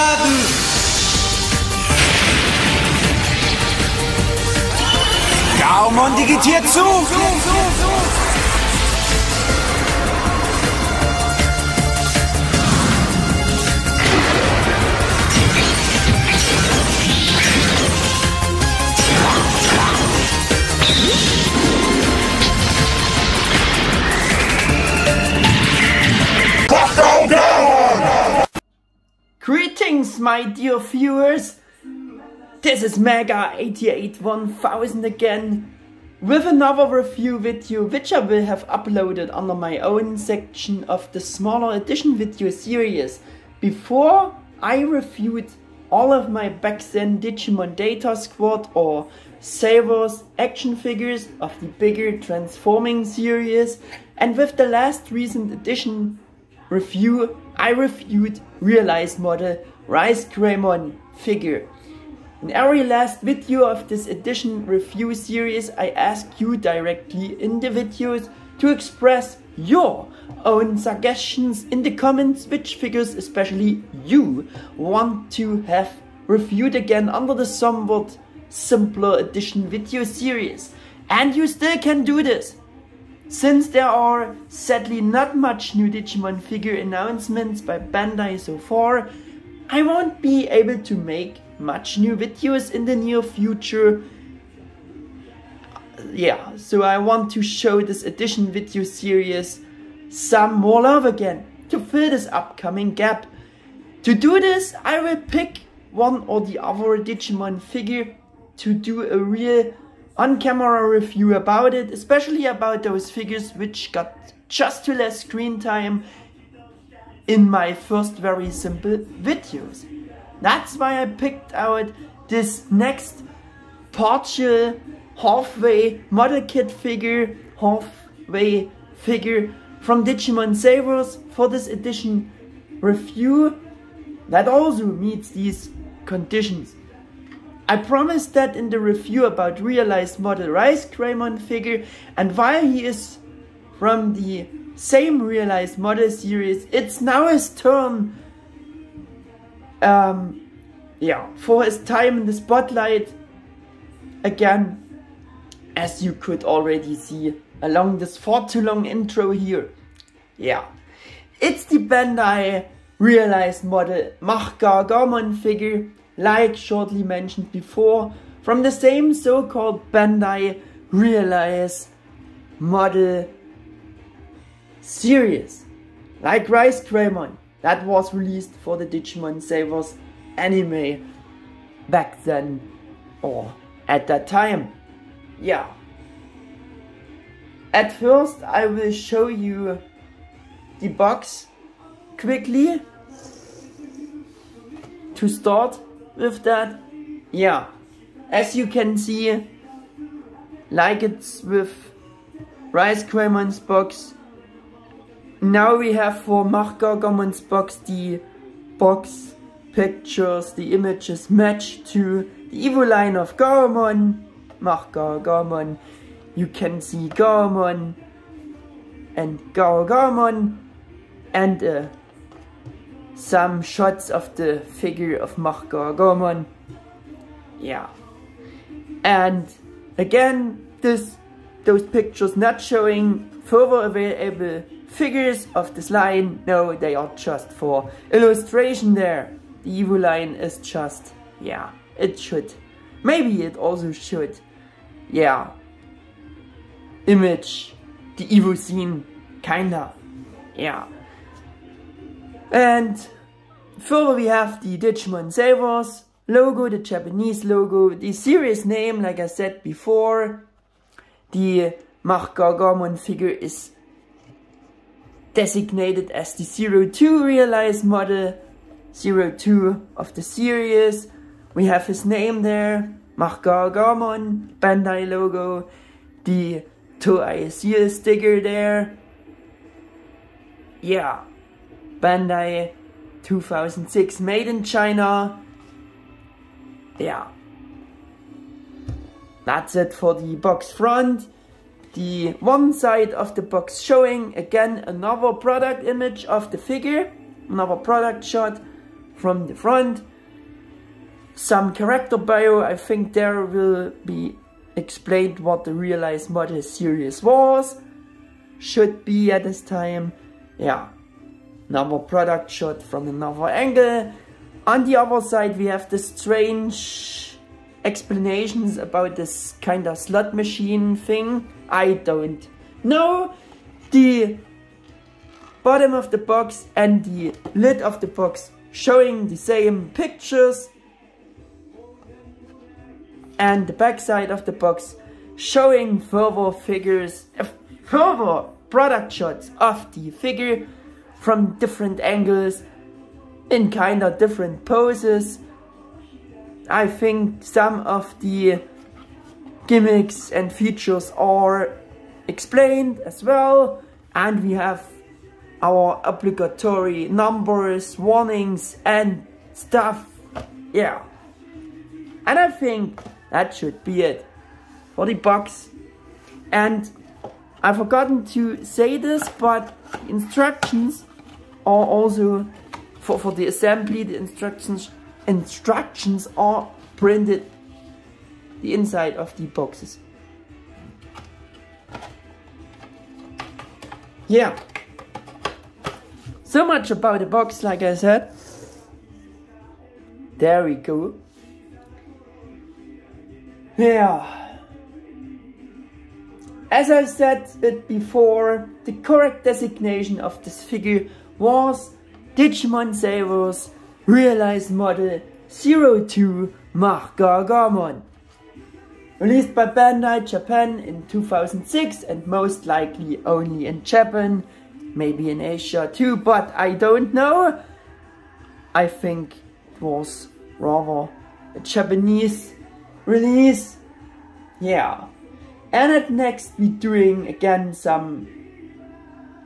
Soldaten! Garmon digitiert zu! Greetings, my dear viewers. This is Mega881000 again with another review video which I will have uploaded under my own section of the smaller edition video series. Before I reviewed all of my back then Digimon Data Squad or Savers action figures of the bigger transforming series, and with the last recent edition review I reviewed realized model Rice Greymon figure. In every last video of this edition review series I ask you directly in the videos to express your own suggestions in the comments which figures especially you want to have reviewed again under the somewhat simpler edition video series. And you still can do this. Since there are sadly not much new Digimon figure announcements by Bandai so far, I won't be able to make much new videos in the near future. Yeah, so I want to show this edition video series some more love again, to fill this upcoming gap. To do this, I will pick one or the other Digimon figure to do a real on-camera review about it, especially about those figures which got just too less screen time in my first very simple videos. That's why I picked out this next partial halfway model kit figure, halfway figure from Digimon Savers for this edition review that also meets these conditions. I promised that in the review about realized model Rice Greymon figure, and while he is from the same realized model series, it's now his turn for his time in the spotlight again, as you could already see along this far too long intro here. Yeah, it's the Bandai realized model Mahgar Garmon figure, like shortly mentioned before, from the same so-called Bandai realized model series, like Rice Greymon, that was released for the Digimon Savers anime back then, or at that time. Yeah. At first I will show you the box quickly to start with that. Yeah, as you can see, like it's with Rice Greymon's box, now we have for Mahgar Garmon's box the box pictures, the images match to the Evo line of Garmon, Mahgar Garmon. You can see Garmon and Garmon and some shots of the figure of Mahgar Garmon. Yeah, and again those pictures not showing further available figures of this line. No, they are just for illustration there. The Evo line is just, yeah, it should, maybe it also should, yeah, image the Evo scene, kinda, yeah. And further we have the Digimon Savers logo, the Japanese logo, the series name, like I said before. The Mahgar Garmon figure is designated as the 02 realized model, 02 of the series. We have his name there, Mahgar Garmon, Bandai logo, the Toei seal sticker there. Yeah, Bandai 2006, made in China. Yeah, that's it for the box front. The one side of the box showing again another product image of the figure, another product shot from the front. Some character bio. I think there will be explained what the Realize Model series was. Should be at this time. Yeah. Another product shot from another angle. On the other side we have the strange explanations about this kind of slot machine thing. I don't know. The bottom of the box and the lid of the box showing the same pictures, and the back side of the box showing further figures, further product shots of the figure from different angles in kind of different poses. I think some of the gimmicks and features are explained as well, and we have our obligatory numbers, warnings and stuff. Yeah, and I think that should be it for the box. And I've forgotten to say this, but the instructions are also for the assembly. The instructions are printed the inside of the boxes. Yeah, so much about the box, like I said. There we go. Yeah, as I said it before, the correct designation of this figure was Digimon Savers Realize Model 02 Mark Gargamon. Released by Bandai Japan in 2006 and most likely only in Japan, maybe in Asia too, but I don't know. I think it was rather a Japanese release. Yeah. And at next we're doing again some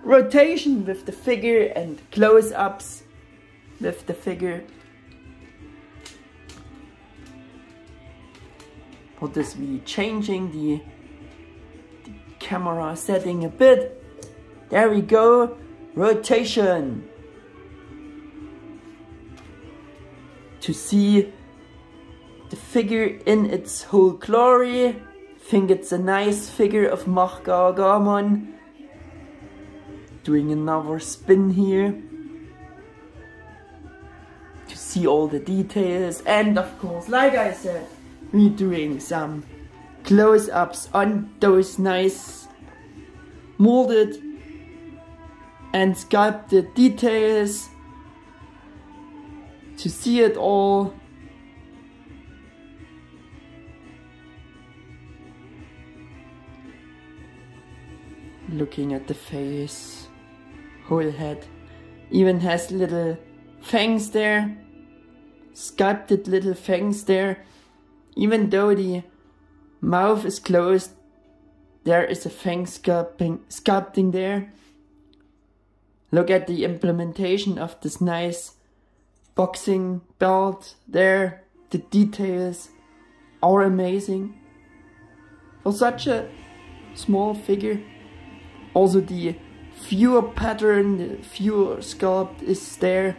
rotation with the figure and close-ups with the figure. For this we changing the camera setting a bit. There we go. Rotation. To see the figure in its whole glory. I think it's a nice figure of Mark Gargamon. Doing another spin here. To see all the details. And of course, like I said, we're doing some close-ups on those nice molded and sculpted details to see it all. Looking at the face, whole head, even has little fangs there, sculpted little fangs there. Even though the mouth is closed, there is a fang sculpting there. Look at the implementation of this nice boxing belt there. The details are amazing for such a small figure. Also the viewer pattern, the viewer sculpt is there.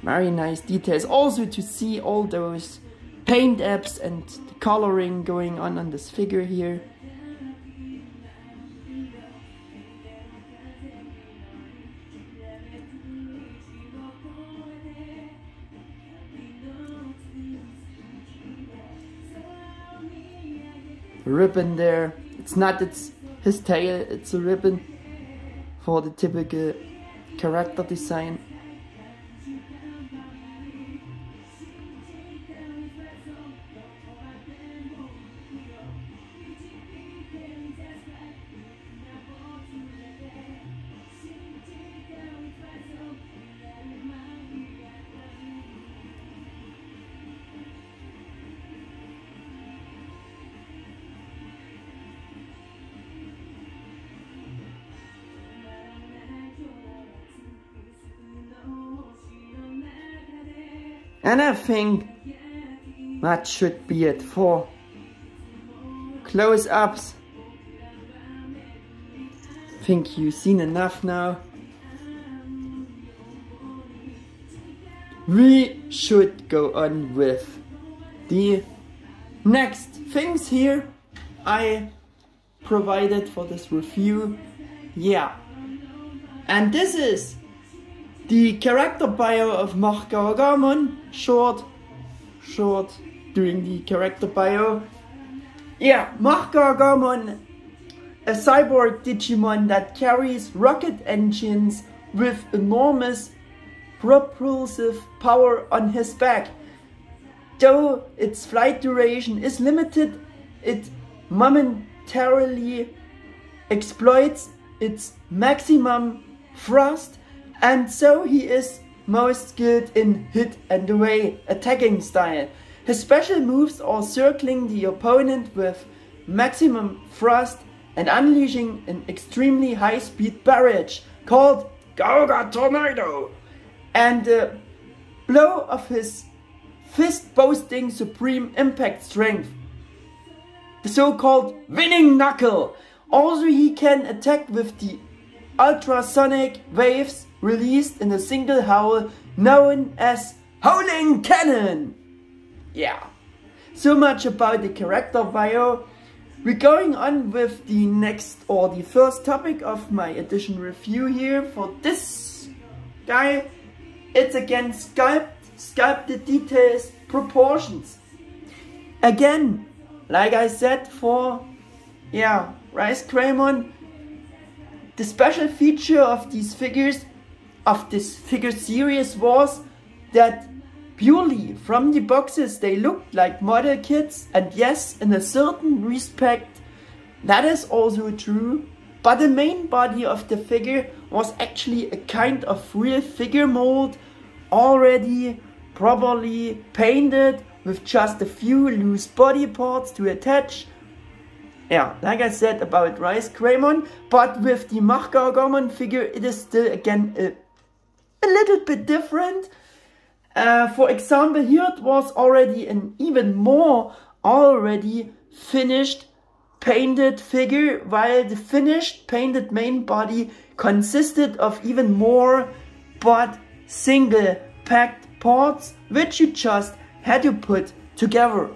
Very nice details. Also to see all those paint apps and the coloring going on this figure here. Ribbon there. It's not his tail, it's a ribbon for the typical character design. And I think that should be it for close-ups. I think you've seen enough now. we should go on with the next things here I provided for this review. Yeah, and this is the character bio of Mark Gargamon, short doing the character bio. Yeah, Mark Gargamon, a cyborg Digimon that carries rocket engines with enormous propulsive power on his back. Though its flight duration is limited, it momentarily exploits its maximum thrust, and so he is most skilled in hit and away attacking style. His special moves are circling the opponent with maximum thrust and unleashing an extremely high speed barrage called Gauga Tornado, and the blow of his fist boasting supreme impact strength, the so-called winning knuckle. Also he can attack with the ultrasonic waves released in a single howl known as Howling Cannon. Yeah, so much about the character bio. We're going on with the next, or the first topic of my edition review here for this guy. It's again sculpted details, proportions. Again, like I said for Rice Greymon, the special feature of these figures, of this figure series, was that purely from the boxes they looked like model kits, and yes, in a certain respect that is also true, but the main body of the figure was actually a kind of real figure mold, already properly painted with just a few loose body parts to attach. Yeah, like I said about Rice Greymon, but with the Mark Gargamon figure it is still again a little bit different. For example, here it was already an even more already finished painted figure, while the finished painted main body consisted of even more but single packed parts which you just had to put together.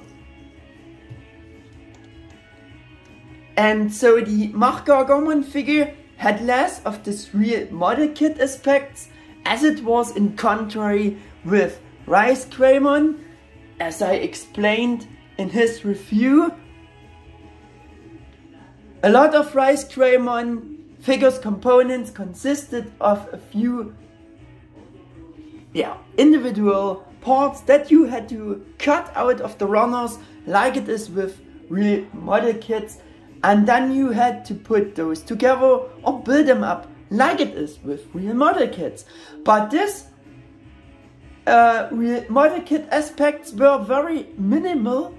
And so the Mark Gargamon figure had less of this real model kit aspects, as it was in contrary with Rice Greymon, as I explained in his review. A lot of Rice Greymon figures components consisted of a few individual parts that you had to cut out of the runners, like it is with real model kits, and then you had to put those together or build them up like it is with real model kits. But this real model kit aspects were very minimal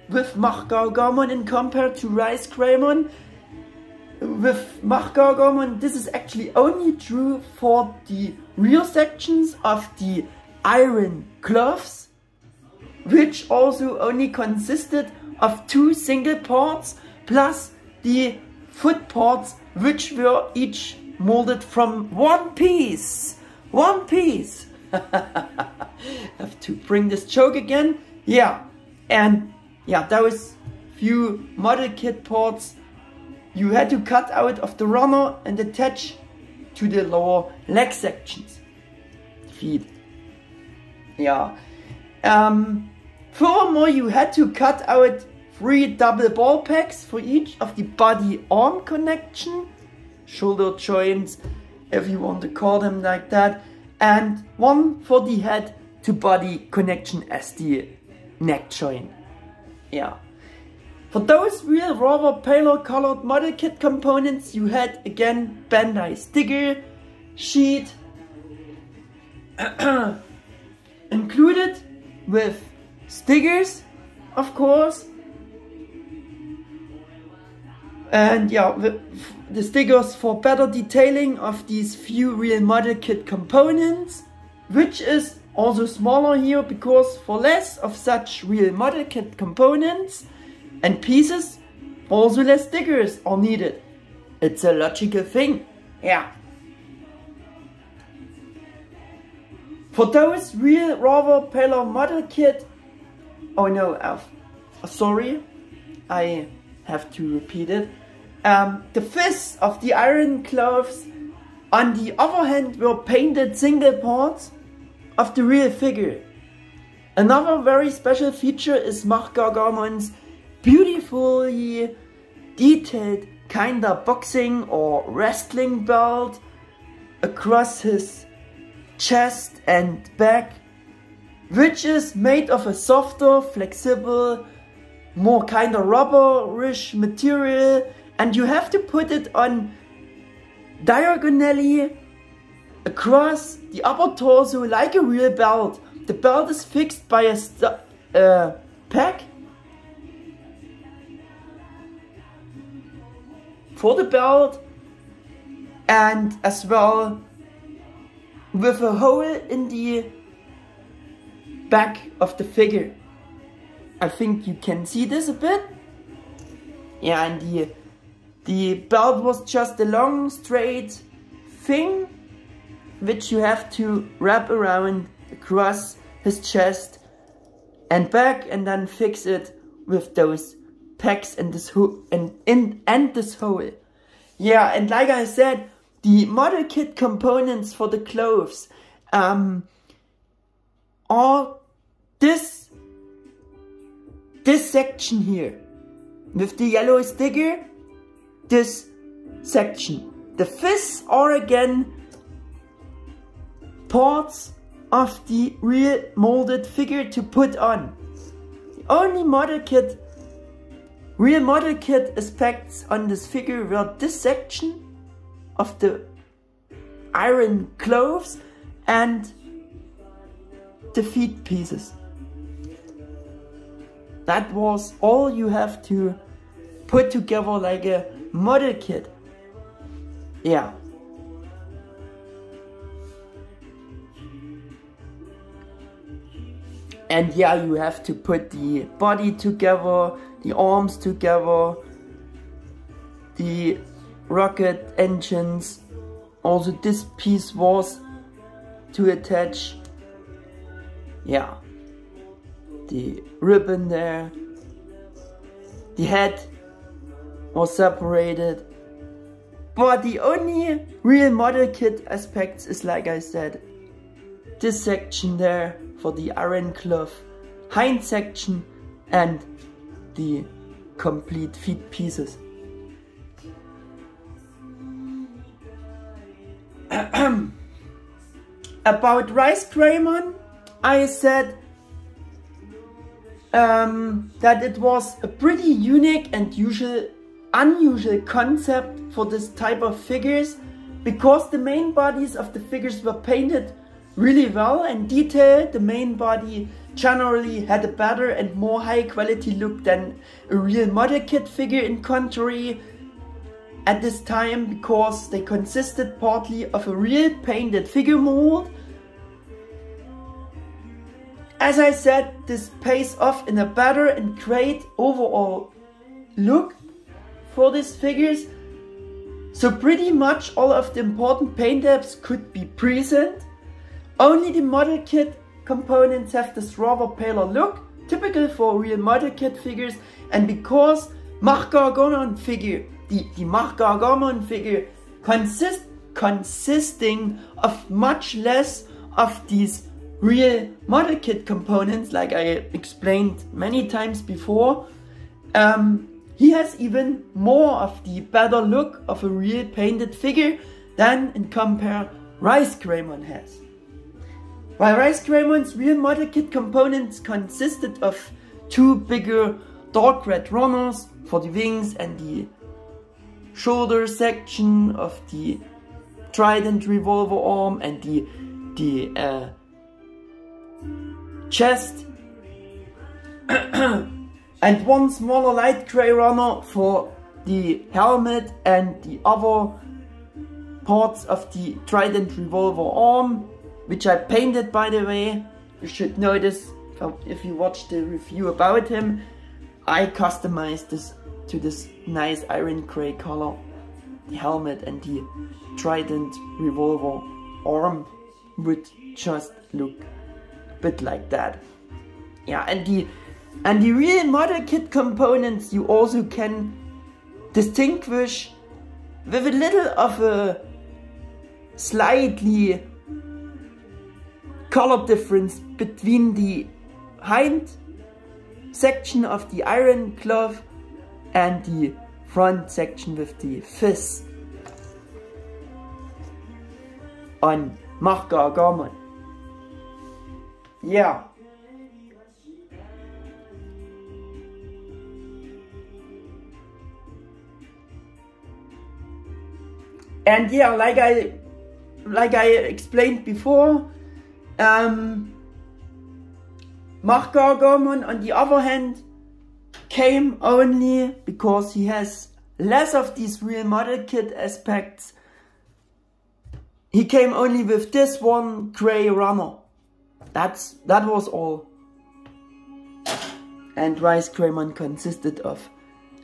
with Mark Gargamon in compared to Rice Greymon. With Mark Gargamon, this is actually only true for the rear sections of the iron gloves, which also only consisted of 2 single parts, plus the foot parts, which were each molded from one piece. One piece! Have to bring this joke again. Yeah, and those few model kit parts you had to cut out of the runner and attach to the lower leg sections, feet. Yeah. Furthermore, you had to cut out 3 double ball packs for each of the body-arm connection, shoulder joints, if you want to call them like that, and 1 for the head to body connection as the neck joint. Yeah. For those real rather paler colored model kit components, you had again Bandai sticker sheet included with stickers, of course. And the stickers for better detailing of these few real model kit components, which is also smaller here because for less of such real model kit components and pieces, also less stickers are needed. It's a logical thing, yeah. For those real rather paler model kit, oh no, sorry, I have to repeat it. The fists of the iron gloves on the other hand were painted single parts of the real figure. Another very special feature is Mark Gargamon's beautifully detailed kinda boxing or wrestling belt across his chest and back, which is made of a softer, flexible, more kinda rubberish material, and you have to put it on diagonally across the upper torso like a real belt. The belt is fixed by a peg for the belt, and as well with a hole in the back of the figure. I think you can see this a bit. Yeah, and the belt was just a long straight thing which you have to wrap around across his chest and back, and then fix it with those pegs and this this hole. Yeah, and like I said, the model kit components for the clothes are this section here with the yellow sticker. This section. The fists are again parts of the real molded figure to put on. The only real model kit aspects on this figure were this section of the iron clothes and the feet pieces. That was all you have to put together like a model kit. Yeah. And yeah, you have to put the body together, the arms together, the rocket engines. Also this piece was to attach. Yeah. The ribbon there. The head was separated. But the only real model kit aspects is, like I said, this section there for the iron glove hind section and the complete feet pieces. About Rice Greymon, I said that it was a pretty unique and unusual concept for this type of figures, because the main bodies of the figures were painted really well and detailed. The main body generally had a better and more high quality look than a real model kit figure, in contrary at this time, because they consisted partly of a real painted figure mold. As I said, this pays off in a better and great overall look for these figures. So pretty much all of the important paint apps could be present. Only the model kit components have this rather paler look, typical for real model kit figures, and because Mark Gargamon figure, the Mark Gargamon figure consisting of much less of these real model kit components, like I explained many times before, he has even more of the better look of a real painted figure than in compare Rice Greymon has. While Rice Greymon's real model kit components consisted of two bigger dark red runners for the wings and the shoulder section of the trident revolver arm and the chest, and one smaller light grey runner for the helmet and the other parts of the trident revolver arm, which I painted, by the way. You should notice, if you watched the review about him, I customized this to this nice iron grey color, the helmet and the trident revolver arm would just look a bit like that. Yeah, and the real model kit components you also can distinguish with a little of a slightly color difference between the hind section of the iron glove and the front section with the fist on Mark Gargamon. Yeah. And yeah, like I explained before, Mark Gargamon on the other hand came only because he has less of these real model kit aspects. He came only with this one grey runner. That was all. And Rise Greymon consisted of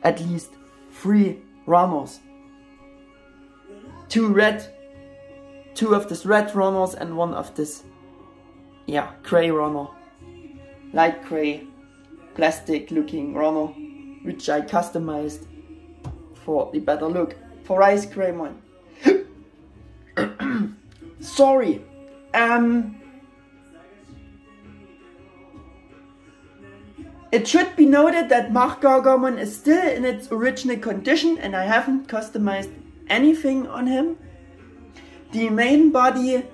at least 3 runners. 2 of these red runners and 1 of this, yeah, grey runner. Light grey, plastic looking runner, which I customized for the better look for Rise Greymon. Sorry. It should be noted that Mark Gargamon is still in its original condition and I haven't customized anything on him. The main body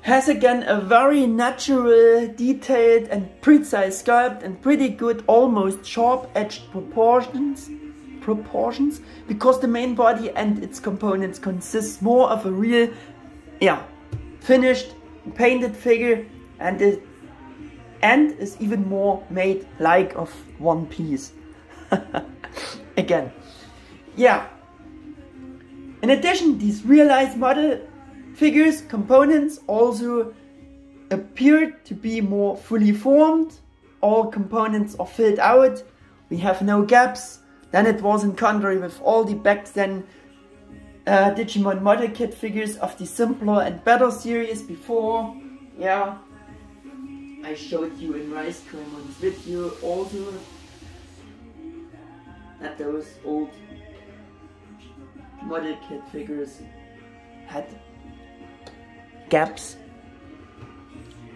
has again a very natural, detailed and precise sculpt and pretty good, almost sharp-edged proportions because the main body and its components consist more of a real, yeah, finished, painted figure and is even more made like of one piece. Again, yeah. In addition, these realized model figures components also appear to be more fully formed. All components are filled out. We have no gaps. Then it was in contrary with all the back then Digimon model kit figures of the simpler and better series before. Yeah, I showed you in Rise Greymon's video also that those old model kit figures had gaps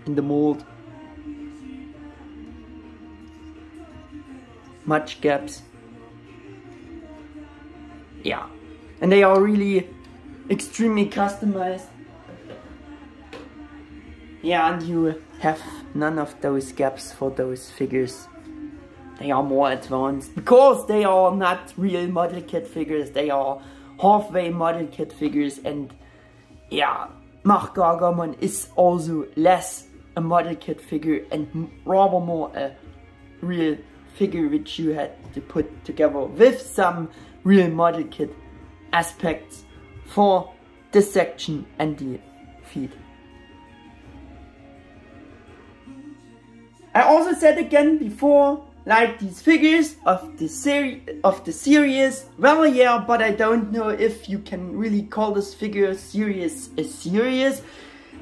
in the mold. Much gaps. Yeah. And they are really extremely customized. Yeah, and you have none of those gaps for those figures. They are more advanced because they are not real model kit figures. They are halfway model kit figures, and yeah, Mark Gargamon is also less a model kit figure and rather more a real figure which you had to put together with some real model kit aspects for the section and the feet. I also said again before, like these figures of the series, well yeah, but I don't know if you can really call this figure series a series,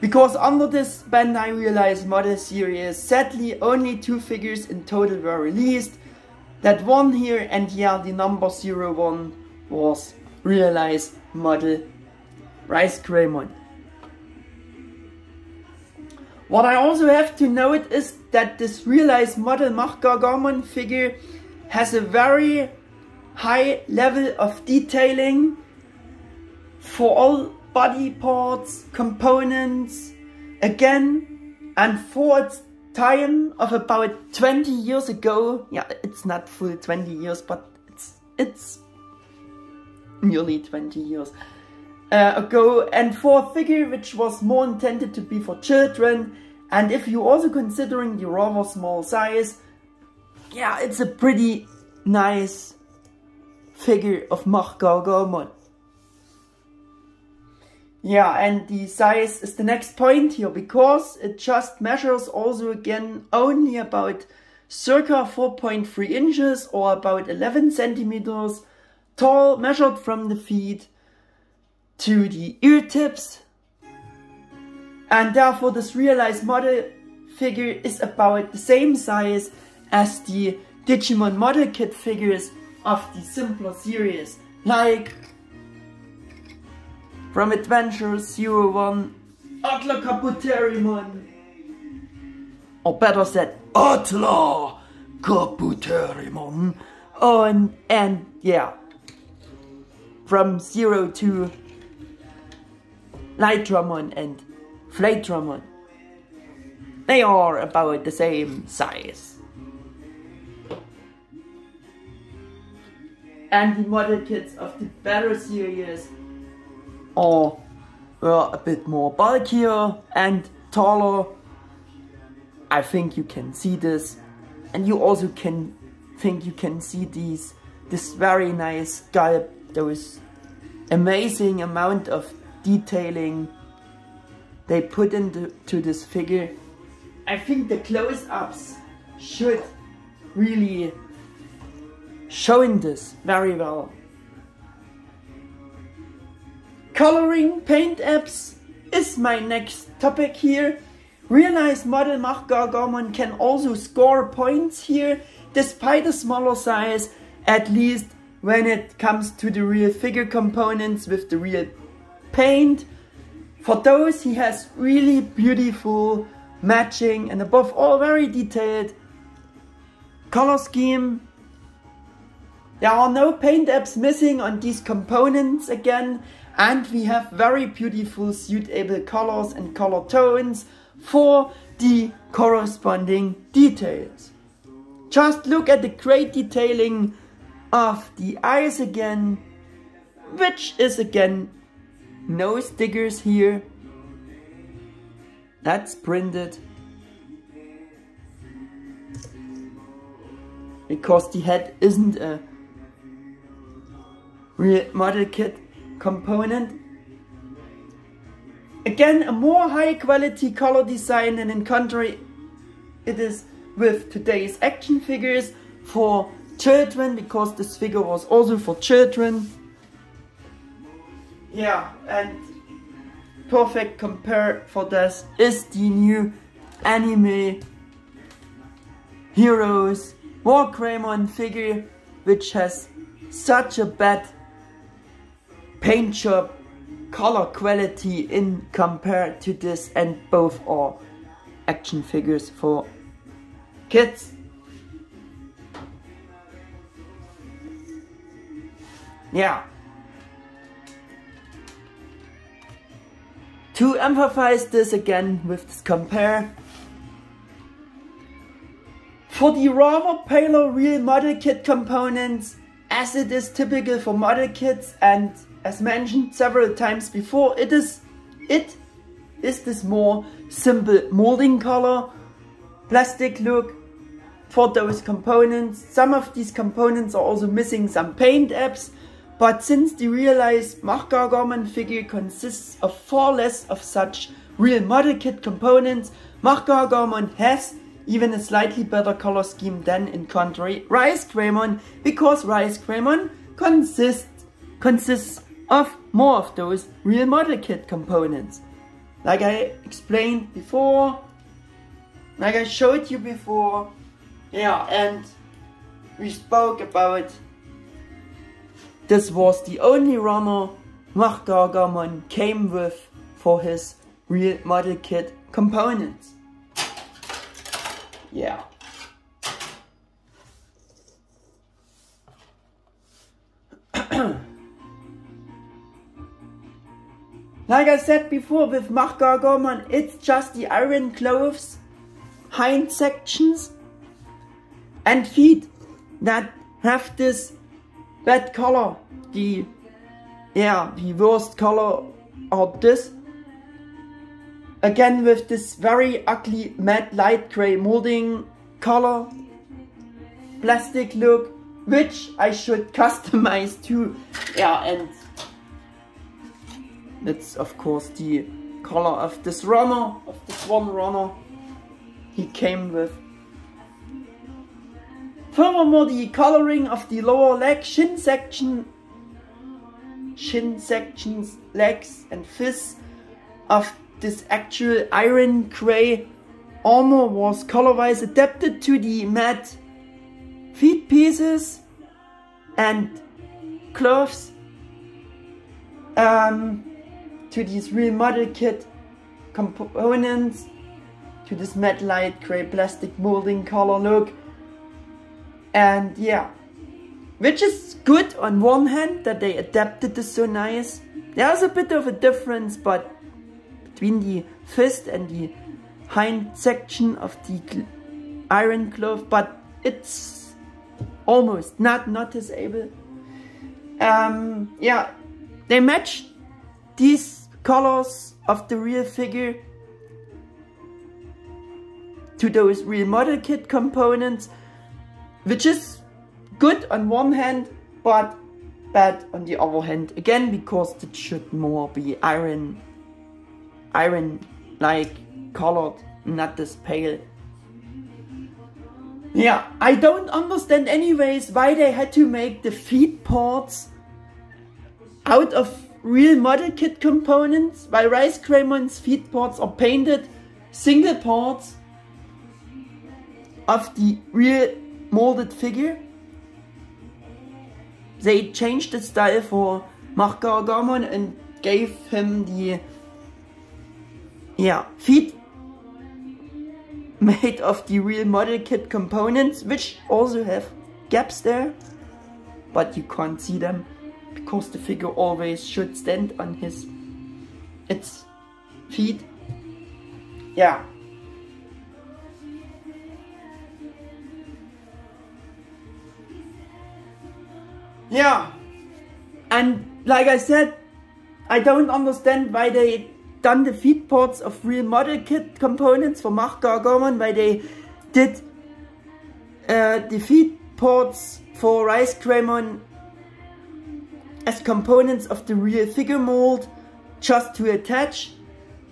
because under this Bandai Realized Model series, sadly only 2 figures in total were released. That one here and yeah, the number 01 was Realized Model Rise Greymon. What I also have to note is that this Realized Model Mark Gargamon figure has a very high level of detailing for all body parts, components, again, and for its time of about 20 years ago. Yeah, it's not full 20 years, but it's nearly 20 years ago, and for a figure which was more intended to be for children, and if you're also considering the rather small size, yeah, it's a pretty nice figure of Mark Gargamon. Yeah, and the size is the next point here, because it just measures also again only about circa 4.3 inches or about 11 centimeters tall, measured from the feet to the ear tips. and therefore this realized model figure is about the same size as the Digimon model kit figures of the simpler series, like from Adventures 01, Atla Kabuterimon, or better said, Atla Kabuterimon, and yeah, from 02, Lightramon and Flatramon. They are about the same size. And the model kits of the better series were a bit more bulkier and taller. I think you can see this, and you also can see this very nice sculpt, those amazing amount of detailing they put into this figure. I think the close-ups should really showing this very well. Coloring paint apps is my next topic here. Realized model Mach Gargomon can also score points here, despite a smaller size, at least when it comes to the real figure components with the real paint. For those, he has really beautiful matching and above all very detailed color scheme. There are no paint apps missing on these components again, and we have very beautiful suitable colors and color tones for the corresponding details. Just look at the great detailing of the eyes again, which is again no stickers here. That's printed because the head isn't a real model kit component. Again, a more high quality color design, and in contrary it is with today's action figures for children, because this figure was also for children. Yeah, and perfect compare for this is the new anime Heroes Wargreymon figure, which has such a bad paint job color quality in compared to this, and both are action figures for kids. Yeah. To emphasize this again with this compare, for the rather paler real model kit components, as it is typical for model kits, and as mentioned several times before, it is this more simple molding color, plastic look for those components. Some of these components are also missing some paint apps, but since the realized Mach Gargomon figure consists of far less of such real model kit components, Mach Gargomon has even a slightly better color scheme than, in contrary, Rise Greymon, because Rise Greymon consists of more of those real model kit components. Like I explained before, like I showed you before, yeah, and we spoke about. This was the only runner Mach Gargomon came with for his real model kit components. Yeah. Like I said before, with Mach Gargomon, it's just the iron clothes, hind sections and feet that have this bad color. The worst color of this. Again with this very ugly matte light grey molding color, plastic look, which I should customize too. Yeah, and that's of course the color of this runner, of this one runner he came with. Furthermore, the coloring of the lower leg, shin sections, legs and fists of this actual iron grey armor was color-wise adapted to the matte feet pieces and gloves, to these real model kit components, to this matte light grey plastic molding color look. And yeah, which is good on one hand that they adapted this so nice. There's a bit of a difference but between the fist and the hind section of the iron glove, but it's almost not noticeable. Yeah, they match these colors of the real figure to those real model kit components, which is good on one hand but bad on the other hand, again because it should more be iron like colored, not this pale. Yeah, I don't understand anyways why they had to make the feet parts out of real model kit components, while Rise Greymon's feet parts are painted single parts of the real molded figure. They changed the style for Mark Gargamon and gave him the feet made of the real model kit components, which also have gaps there, but you can't see them because the figure always should stand on its feet. Yeah. Yeah, and like I said, I don't understand why they done the feet parts of real model kit components for Mark Gargamon, why they did the feet parts for Rise Greymon as components of the real figure mold just to attach.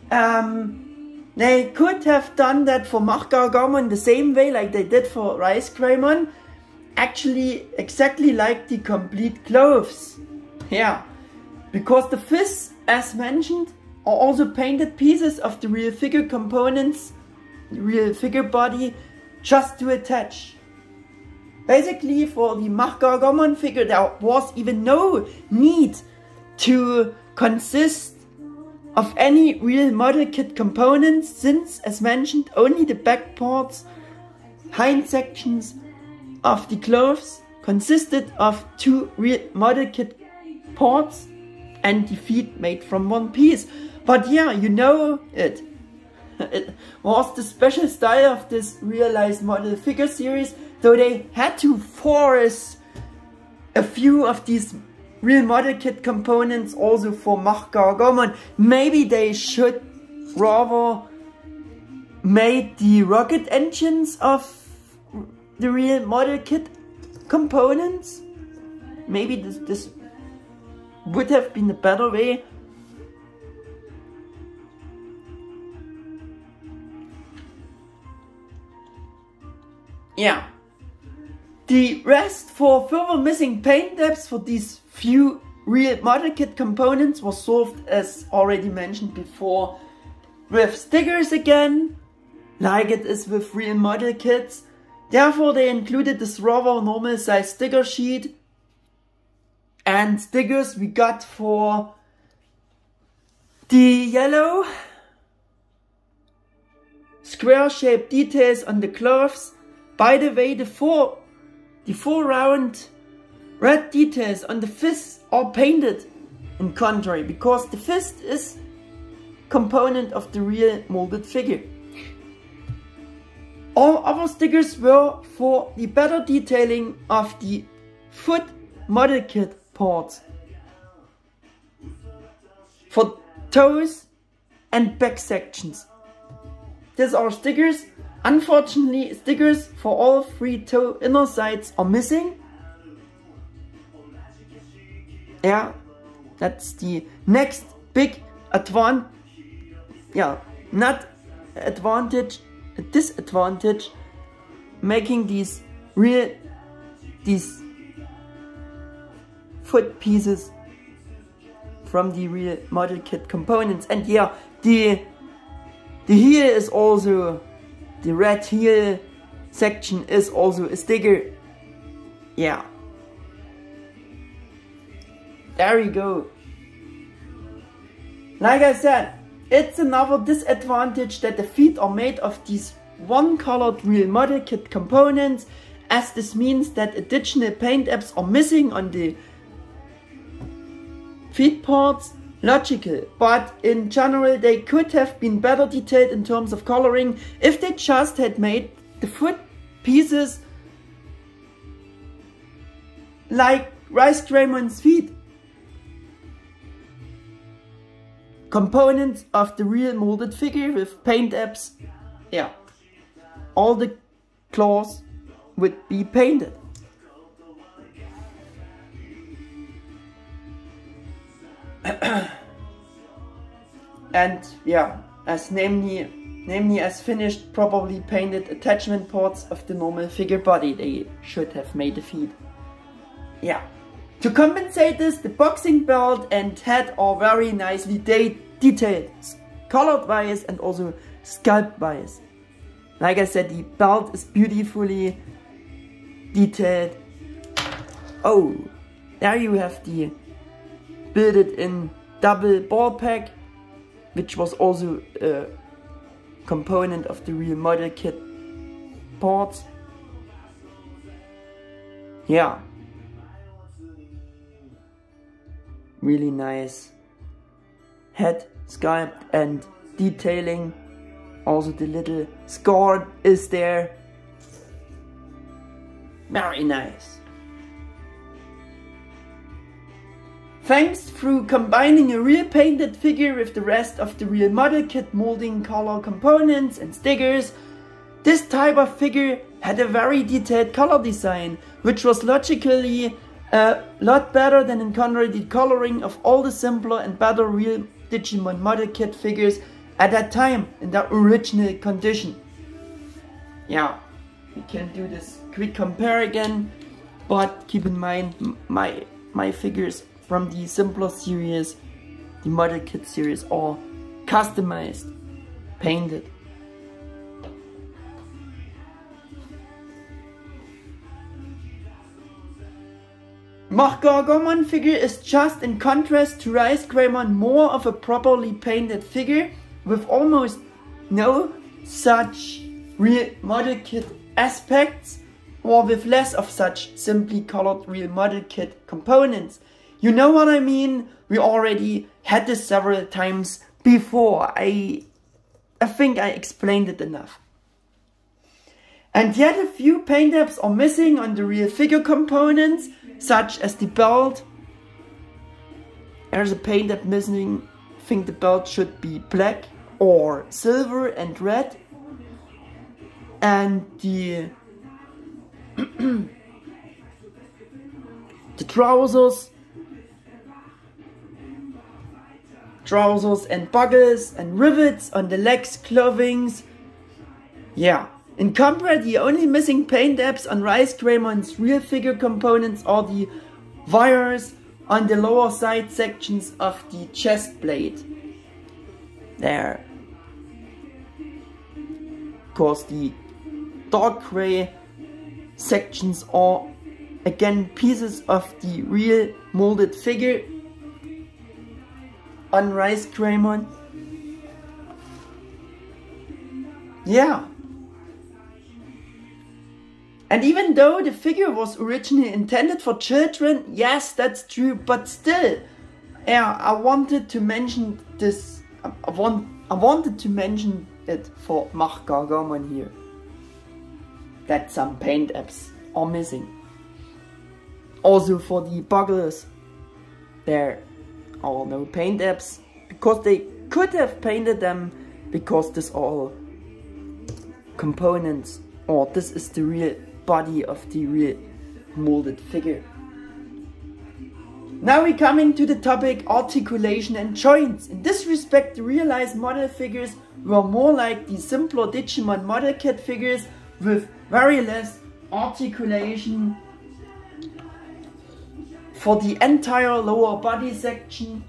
They could have done that for Mark Gargamon the same way like they did for Rise Greymon. Actually exactly like the complete clothes. Yeah, because the fists, as mentioned, are also painted pieces of the real figure components, the real figure body, just to attach. Basically for the Mark Gargamon figure there was even no need to consist of any real model kit components, since, as mentioned, only the back parts, hind sections of the clothes consisted of two real model kit parts and the feet made from one piece. But yeah, you know it. It was the special style of this realized model figure series, though they had to force a few of these real model kit components also for Mark Gargamon. Maybe they should rather make the rocket engines of the real model kit components. Maybe this would have been a better way. Yeah. The rest for further missing paint depths for these few real model kit components was solved, as already mentioned before, with stickers again, like it is with real model kits. Therefore they included this rather normal size sticker sheet and stickers we got for the yellow square shaped details on the gloves. By the way, the four round red details on the fists are painted in contrary, because the fist is component of the real molded figure. All other stickers were for the better detailing of the foot model kit parts, for toes and back sections. These are stickers. Unfortunately, stickers for all three toe inner sides are missing. Yeah, that's the next big disadvantage, making these foot pieces from the real model kit components. And yeah, the The heel is also, the red heel section is also a sticker. Yeah. There you go. Like I said, it's another disadvantage that the feet are made of these one-colored real model kit components, as this means that additional paint apps are missing on the feet parts. Logical, but in general they could have been better detailed in terms of coloring if they just had made the foot pieces like Rice Greymon's feet. Components of the real molded figure with paint apps. Yeah, all the claws would be painted. And yeah, as namely as finished, probably painted attachment parts of the normal figure body they should have made the feet. Yeah. To compensate this, the boxing belt and head are very nicely detailed, colored wise and also sculpt wise. Like I said, the belt is beautifully detailed. Oh, there you have the built in double ball pack, which was also a component of the real model kit parts. Yeah. Really nice head sculpt and detailing. Also the little scar is there. Very nice. Thanks through combining a real painted figure with the rest of the real model kit molding color components and stickers, this type of figure had a very detailed color design, which was logically a lot better than in contrary the coloring of all the simpler and better real Digimon model kit figures at that time in their original condition. Yeah, we can do this quick compare again, but keep in mind my figures from the simpler series, the model kit series, are customized, painted. Mach Gargomon figure is just in contrast to Rice Greymon more of a properly painted figure with almost no such real model kit aspects, or with less of such simply colored real model kit components. You know what I mean? We already had this several times before. I think I explained it enough. And yet a few paint apps are missing on the real figure components, such as the belt. There's a paint app missing. I think the belt should be black or silver and red. And the trousers and buckles and rivets on the legs, clothings. Yeah. In comparison, the only missing paint apps on Rice Greymon's real figure components are the wires on the lower side sections of the chest plate. There. Of course, the dark grey sections are again pieces of the real molded figure on Rice Greymon. Yeah. And even though the figure was originally intended for children, yes, that's true, but still, yeah, I wanted to mention this. I wanted to mention it for Mach Gargomon here, that some paint apps are missing. Also for the buckles, there are no paint apps because they could have painted them, because this are all components, or this is the real body of the real molded figure. Now we come into the topic articulation and joints. In this respect, the realized model figures were more like the simpler Digimon model kit figures with very less articulation for the entire lower body section.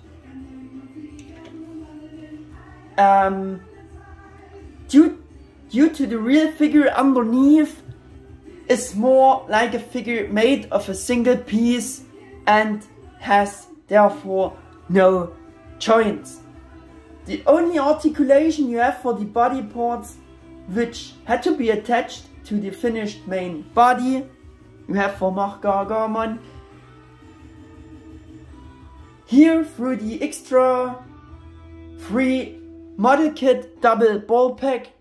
due to the real figure underneath is more like a figure made of a single piece and has therefore no joints. The only articulation you have for the body parts which had to be attached to the finished main body you have for Mach Gargamon. Here through the extra free model kit double ball pack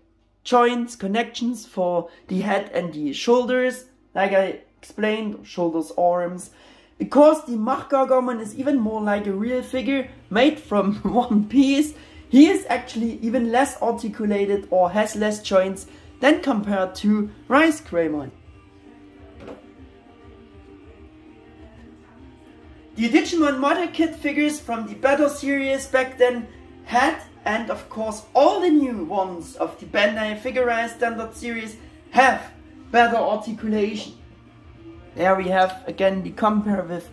joints connections for the head and the shoulders, like I explained, shoulders, arms. Because the Mach Gargamon is even more like a real figure made from one piece, he is actually even less articulated or has less joints than compared to Rise Greymon. The Digimon model kit figures from the Battle series back then had, and of course all the new ones of the Bandai Figure-rise Standard series have better articulation. There we have again the compare with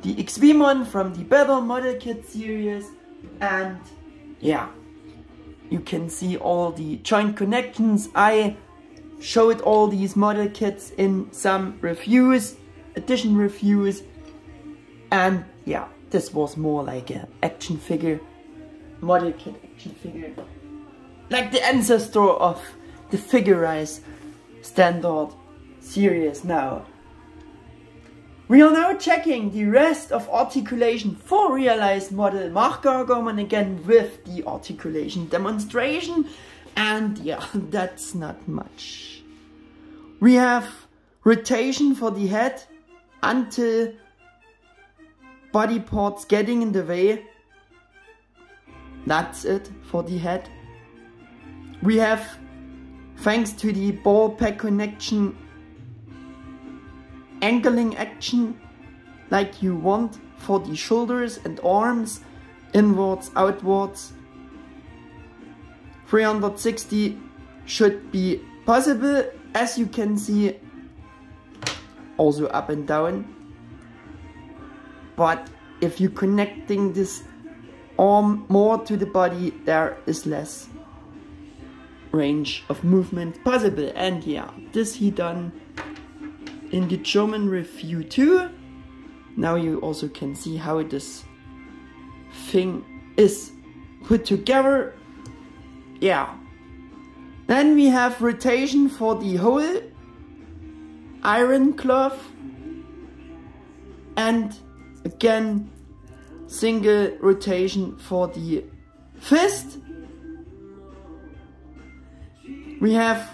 the XVmon from the Battle model kit series, and yeah, you can see all the joint connections. I showed all these model kits in some reviews, edition reviews, and yeah, this was more like an action figure, model kit action figure, like the ancestor of the Figure-rise Standard series. Now we are now checking the rest of articulation for realized model Mach Gargamon again with the articulation demonstration, and yeah, that's not much. We have rotation for the head until body parts getting in the way. That's it for the head. We have, thanks to the ball pack connection, angling action like you want for the shoulders and arms, inwards, outwards. 360 should be possible, as you can see, also up and down. But if you're connecting this arm more to the body, there is less range of movement possible. And yeah, this he done in the German review too. Now you also can see how this thing is put together. Yeah. Then we have rotation for the whole iron cloth, and again single rotation for the fist. We have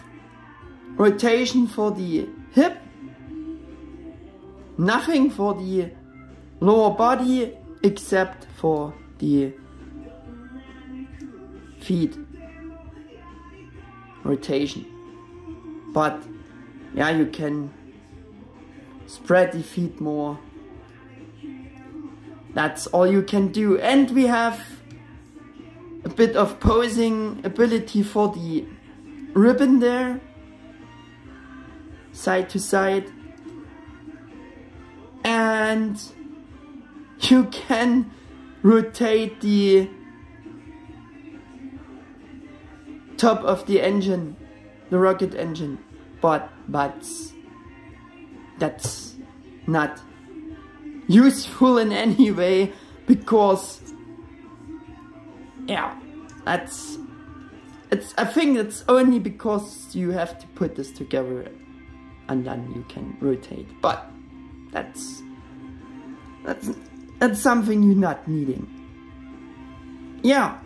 rotation for the hip, nothing for the lower body except for the feet rotation. But yeah, you can spread the feet more. That's all you can do. And we have a bit of posing ability for the ribbon there, side to side. And you can rotate the top of the engine, the rocket engine, but that's not useful in any way, because yeah, I think it's only because you have to put this together and then you can rotate, but that's something you're not needing. Yeah,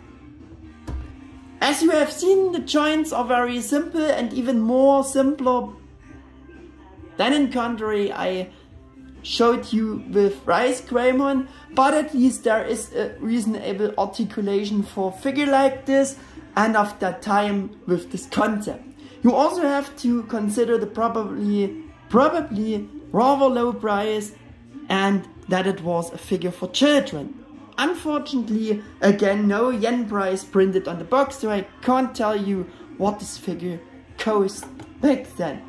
as you have seen, the joints are very simple, and even more simpler than in Contrary I showed you with Rise Greymon, but at least there is a reasonable articulation for a figure like this, and of that time with this concept. You also have to consider the probably rather low price, and that it was a figure for children. Unfortunately, again, no yen price printed on the box, so I can't tell you what this figure cost back then.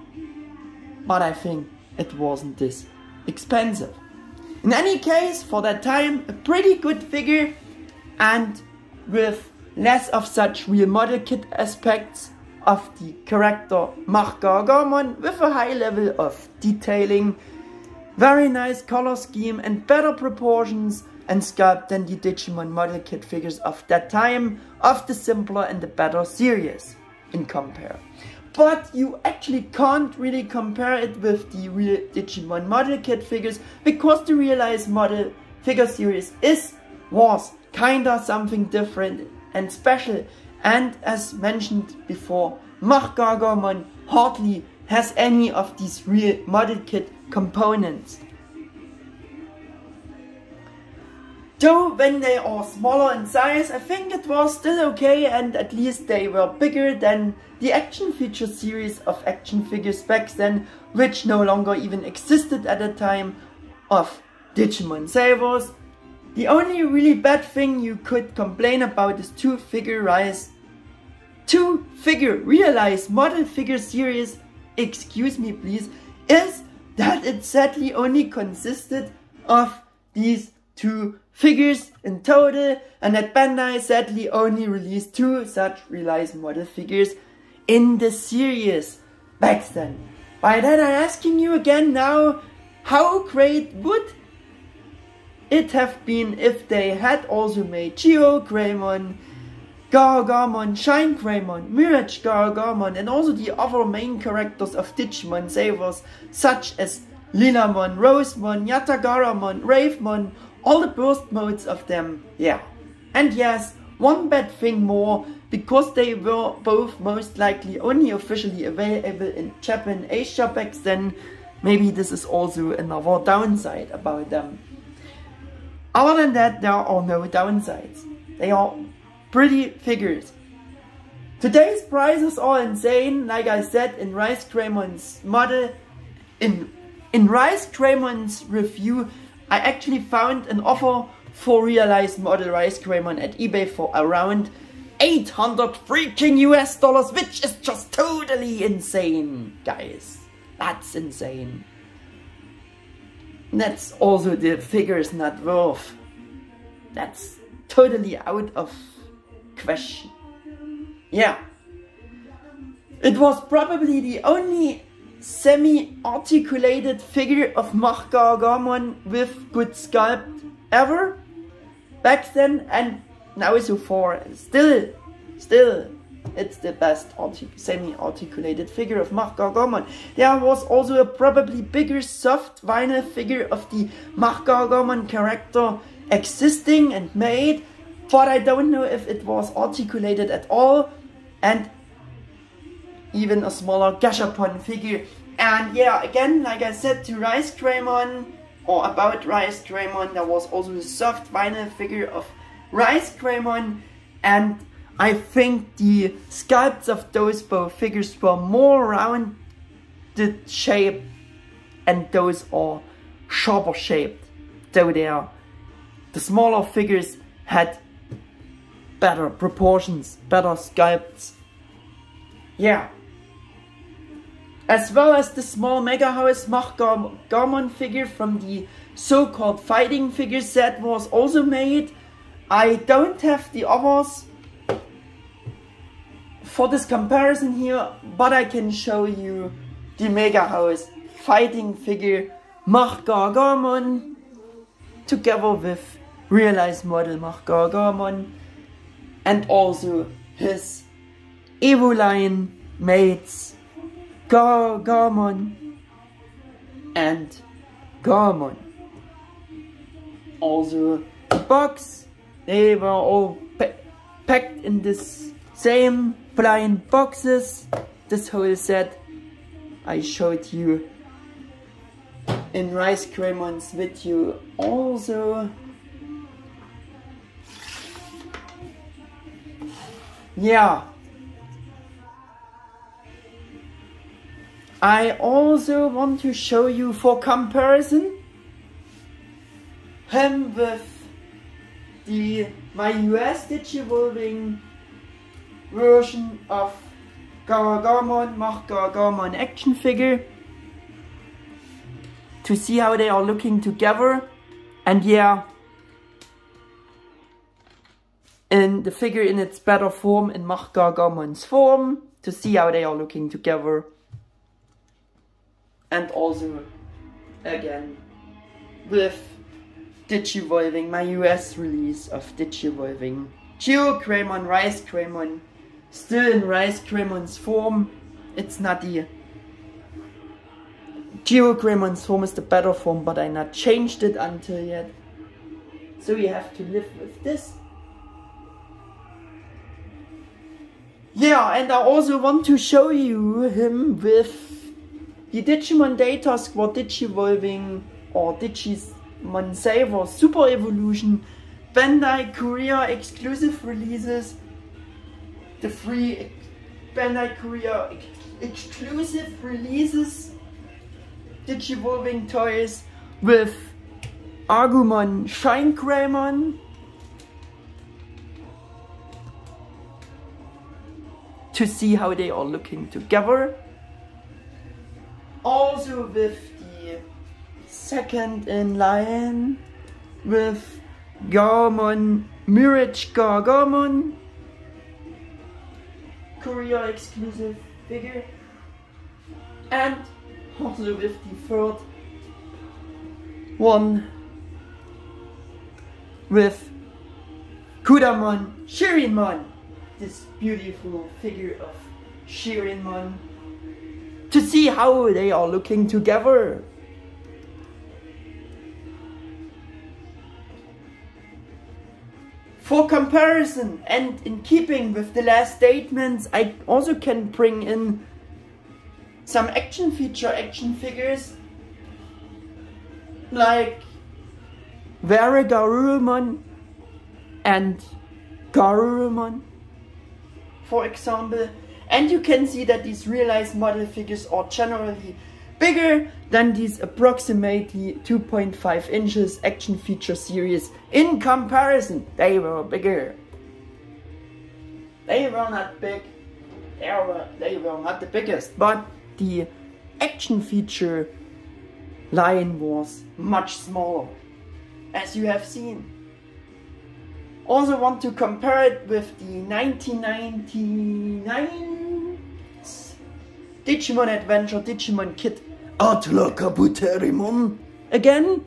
But I think it wasn't this expensive. In any case, for that time, a pretty good figure, and with less of such real model kit aspects of the character Mach Gargamon with a high level of detailing, very nice color scheme and better proportions and sculpt than the Digimon model kit figures of that time, of the simpler and the better series in compare. But you actually can't really compare it with the real Digimon model kit figures, because the realized model figure series was kinda something different and special, and as mentioned before, Mach Gargamon hardly has any of these real model kit components. Though when they are smaller in size, I think it was still okay, and at least they were bigger than the action feature series of action figures back then, which no longer even existed at the time of Digimon Savers. The only really bad thing you could complain about is two-figure realized model figure series, excuse me please, is that it sadly only consisted of these two figures in total, and that Bandai sadly only released two such realized model figures in the series back then. By that I'm asking you again now, how great would it have been if they had also made Geo Greymon, Gargamon, Shine Greymon, Mirage Gargamon, and also the other main characters of Digimon Savers, such as Lilamon, Rosemon, Yatagaramon, Ravemon, all the burst modes of them, yeah. And yes, one bad thing more, because they were both most likely only officially available in Japan and Asia back then, maybe this is also another downside about them. Other than that, there are no downsides. They are pretty figures. Today's prices are insane, like I said in Rise Greymon's model. In Rise Greymon's review, I actually found an offer for realized model Rise Greymon at eBay for around $800 freaking US, which is just totally insane, guys. That's insane. That's also the figures not worth. That's totally out of question. Yeah. It was probably the only semi-articulated figure of Mach Gargamon with good sculpt ever back then, and now so far still it's the best semi-articulated figure of Mach Gargamon. There was also a probably bigger soft vinyl figure of the Mach Gargamon character existing and made, but I don't know if it was articulated at all, and even a smaller Gashapon figure. And yeah, again, like I said, to Rise Greymon, or about Rise Greymon, there was also a soft vinyl figure of Rise Greymon, and I think the sculpts of those both figures were more rounded shape, and those are sharper shaped, though the smaller figures had better proportions, better sculpts. Yeah. As well as the small Mega House Mach Gargamon figure from the so-called fighting figure set was also made. I don't have the others for this comparison here, but I can show you the Mega House fighting figure Mach Gargamon together with realized model Mach Gargamon, and also his Evoline mates Gargamon and Garmon. Also the box, they were all packed in this same blind boxes. This whole set I showed you in Rise Greymon's video also. Yeah. I also want to show you for comparison him with my US Digivolving version of Gargamon, Mach Gargamon action figure, to see how they are looking together. And yeah, in the figure in its better form, in Mach Gargamon's form, to see how they are looking together. And also, again, with Digivolving, my US release of Digivolving. GeoGreymon, Rice Greymon, still in Rice Greymon's form. It's not the GeoGreymon's form is the better form, but I not changed it until yet. So you have to live with this. Yeah, and I also want to show you him with the Digimon Data Squad Digivolving or Digimon Saver Super Evolution Bandai Korea exclusive releases. The 3 Bandai Korea exclusive releases Digivolving toys with Agumon Shine Greymon, to see how they are looking together. Also with the second in line with Garmon Mirage Gargamon, Korea exclusive figure, and also with the third one with Kudamon Shirinmon, this beautiful figure of Shirinmon, to see how they are looking together. For comparison and in keeping with the last statements, I also can bring in some action figures like Varigarurumon and Garurumon, for example. And you can see that these realized model figures are generally bigger than these approximately 2.5 inches action feature series. In comparison, they were bigger. They were not big. They were not the biggest, but the action feature line was much smaller, as you have seen. Also want to compare it with the 1999 Digimon Adventure Digimon Kit Atla Kabuterimon again.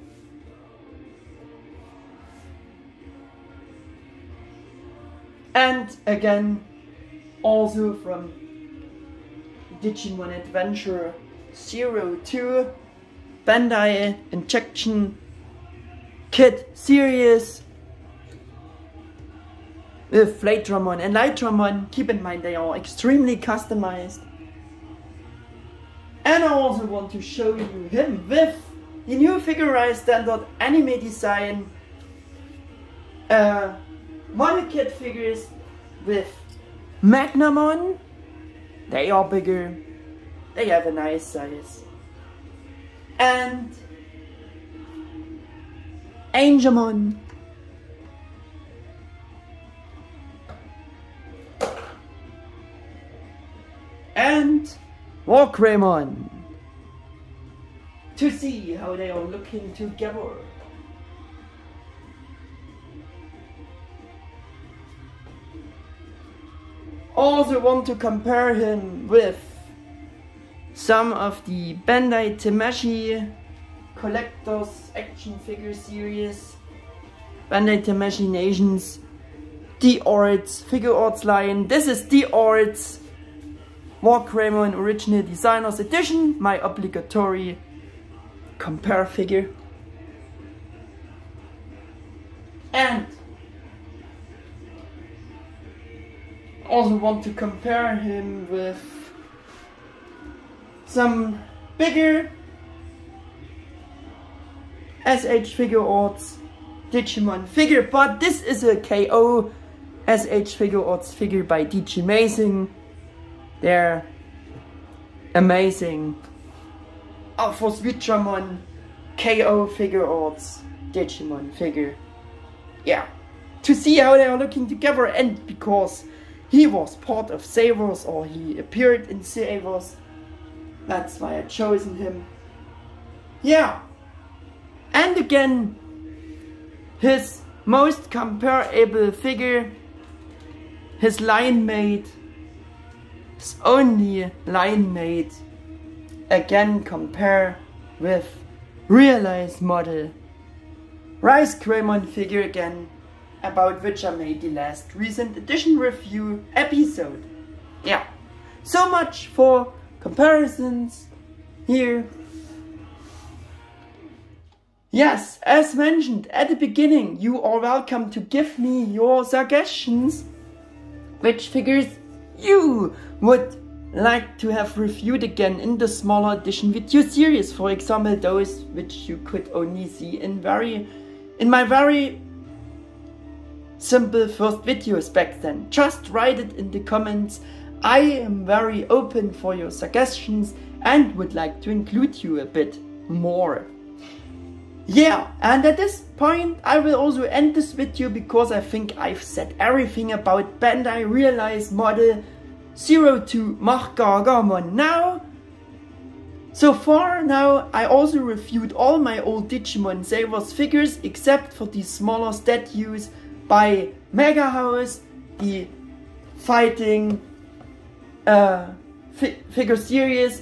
And again, also from Digimon Adventure 02 Bandai Injection Kit series with Flatramon and Lightramon. Keep in mind they are extremely customized. And I also want to show you him with the new Figurized standard anime design model kit figures with Magnamon. They are bigger, they have a nice size, and Angemon. And Wargreymon, to see how they are looking together. Also want to compare him with some of the Bandai Temashi Collectors Action Figure Series, Bandai Temashi Nations, the Orts Figure Arts line. This is the Orts Wargreymon Original Designers Edition, my obligatory compare figure. And also want to compare him with some bigger SH Figure Arts Digimon figure, but this is a KO SH Figure Arts figure by Digimazing. They're amazing. For Switchamon KO Figure Arts Digimon figure. Yeah, to see how they are looking together, and because he was part of Savers, or he appeared in Savers, that's why I chosen him. Yeah, and again, his most comparable figure, his line mate This only line made again compare with realized model Rice Greymon figure again, about which I made the last recent edition review episode. Yeah, so much for comparisons here. Yes, as mentioned at the beginning, you are welcome to give me your suggestions, which figures you would like to have reviewed again in the smaller edition video series. For example, those which you could only see in my very simple first videos back then. Just write it in the comments. I am very open for your suggestions and would like to include you a bit more. Yeah, and at this point I will also end this video because I think I've said everything about Bandai Realize Model 02 Mark Gargamon now. So far now I also reviewed all my old Digimon Savers figures except for the smaller statues by Mega House, the fighting figure series.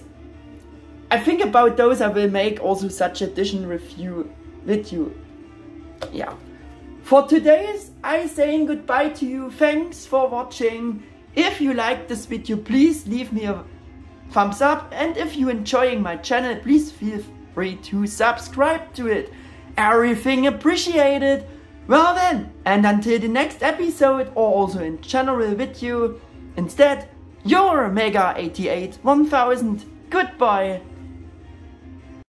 I think about those I will make also such edition review video. Yeah. For today's I saying goodbye to you. Thanks for watching. If you liked this video, please leave me a thumbs up, and if you're enjoying my channel, please feel free to subscribe to it. Everything appreciated. Well then, and until the next episode or also in general video, instead, your Mega 88 1000. Goodbye.